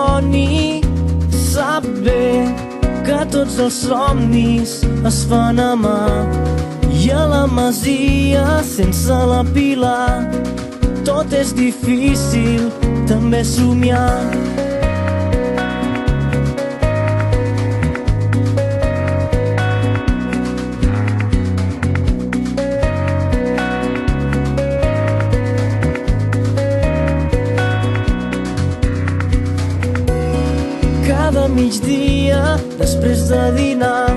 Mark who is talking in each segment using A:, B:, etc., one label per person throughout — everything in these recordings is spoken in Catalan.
A: doni sap bé que tots els somnis es fan a mà i a la masia sense la Pilar tot és difícil també somiar. Cada migdia, després de dinar,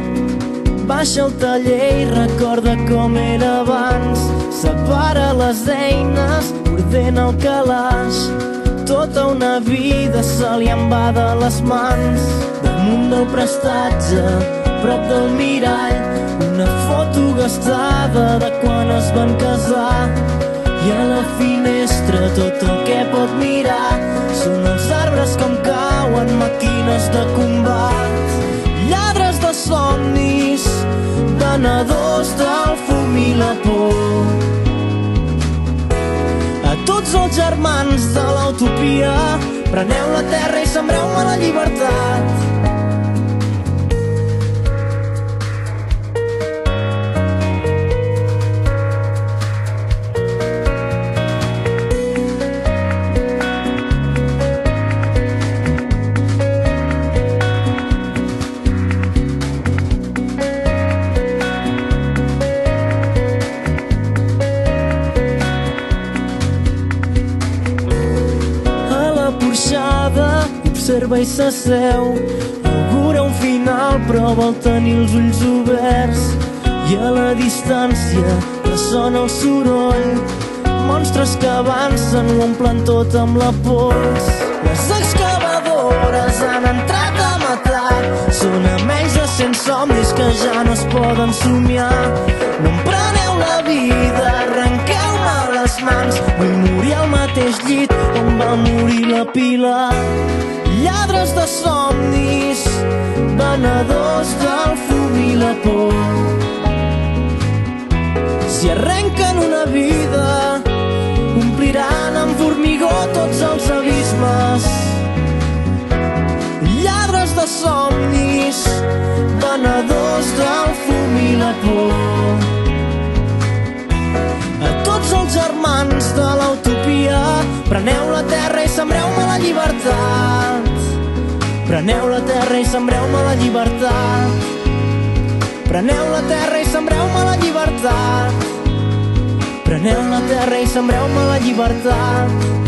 A: baixa al taller i recorda com era abans. Separa les eines, ordena el calaix. Tota una vida se li en va de les mans. Damunt del prestatge, prop del mirall, una foto gastada de quan es van casar. I a la finestra tot el que pot mirar són els arbres com cauen, màquines de combat, lladres de somnis, venedors del fum i la por. A tots els germans de l'utopia, preneu la terra i sembreu-me la llibertat. Observa i s'asseu, augura un final però vol tenir els ulls oberts. I a la distància ressona el soroll, monstres que avancen ho omplen tot amb la pols. Les excavadores han entrat a matar, són a menys de 100 somnis que ja no es poden somiar. No em preneu la vida, arrenqueu-me les mans, vull morir al mateix llit on va morir la Pilar. Lladres de somnis, venedors del fum i la por. Si arrenquen una vida, ompliran amb formigó tots els abismes. Lladres de somnis, venedors del fum i la por. A tots els germans de l'utopia, preneu la terra i sembreu-me la llibertat. Preneu la terra i sembreu-me la llibertat. Preneu la terra i sembreu-me la llibertat. Preneu la terra i sembreu-me la llibertat.